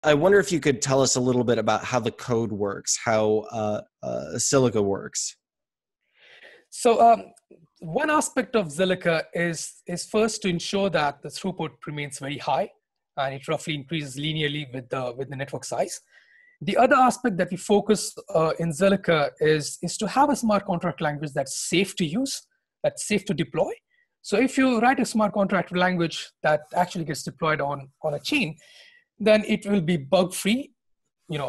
I wonder if you could tell us a little bit about how the code works, how Zilliqa works. So one aspect of Zilliqa is first to ensure that the throughput remains very high, and it roughly increases linearly with the network size. The other aspect that we focus in Zilliqa is to have a smart contract language that's safe to use, that's safe to deploy. So if you write a smart contract language that actually gets deployed on a chain, then it will be bug-free,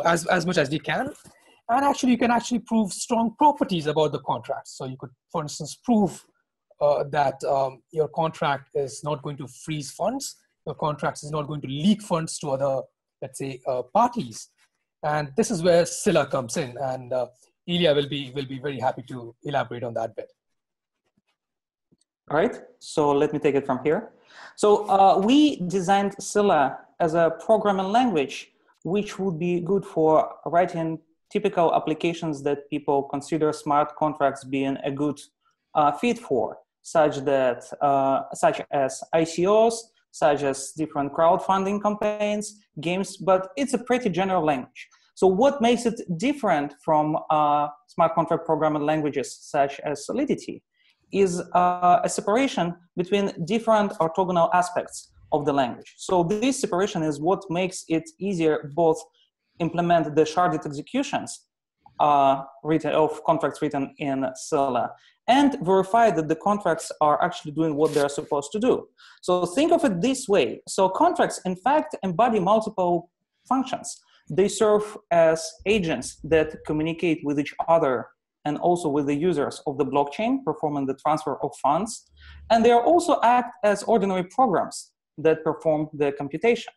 as much as you can. And actually, you can actually prove strong properties about the contract. So you could, for instance, prove that your contract is not going to freeze funds, your contract is not going to leak funds to other, let's say, parties. And this is where Scilla comes in, and Ilya will be very happy to elaborate on that bit. All right, so let me take it from here. So we designed Scilla as a programming language, which would be good for writing typical applications that people consider smart contracts being a good fit for, such as ICOs, such as different crowdfunding campaigns, games, but it's a pretty general language. So what makes it different from smart contract programming languages such as Solidity is a separation between different orthogonal aspects of the language. So this separation is what makes it easier both implement the sharded executions of contracts written in Scilla and verify that the contracts are actually doing what they're supposed to do. So think of it this way. So contracts, in fact, embody multiple functions. They serve as agents that communicate with each other and also with the users of the blockchain performing the transfer of funds. And they also act as ordinary programs that perform the computation.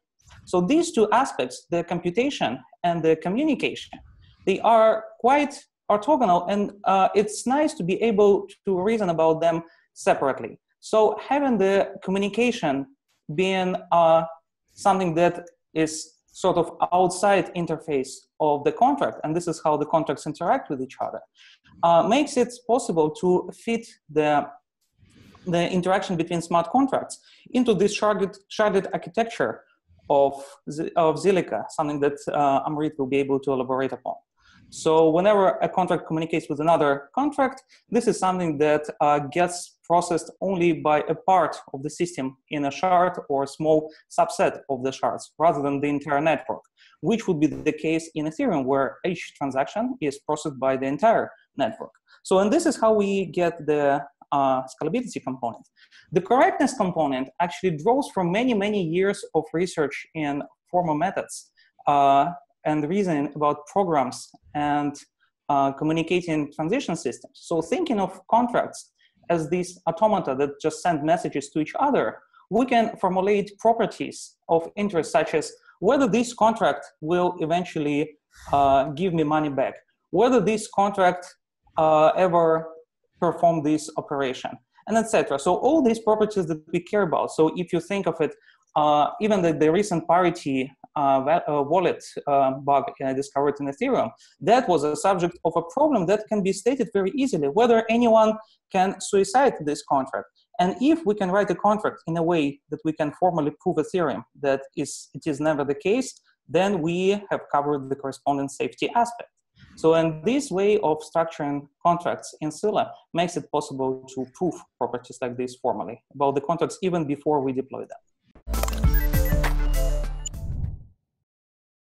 So these two aspects, the computation and the communication, they are quite orthogonal, and it's nice to be able to reason about them separately. So having the communication being something that is sort of outside interface of the contract, and this is how the contracts interact with each other, makes it possible to fit the interaction between smart contracts into this sharded architecture of Zilliqa, something that Amrit will be able to elaborate upon. So whenever a contract communicates with another contract, this is something that gets processed only by a part of the system in a shard or a small subset of the shards, rather than the entire network, which would be the case in Ethereum, where each transaction is processed by the entire network. So, and this is how we get the scalability component. The correctness component actually draws from many, many years of research in formal methods and reasoning about programs and communicating transition systems. So thinking of contracts as these automata that just send messages to each other, we can formulate properties of interest, such as whether this contract will eventually give me money back, whether this contract ever perform this operation, and etc. So all these properties that we care about. So if you think of it, even the recent parity wallet bug discovered in Ethereum, that was a subject of a problem that can be stated very easily, whether anyone can suicide this contract. And if we can write a contract in a way that we can formally prove Ethereum that it is never the case, then we have covered the corresponding safety aspect. So, and this way of structuring contracts in Scilla makes it possible to prove properties like this formally about the contracts even before we deploy them.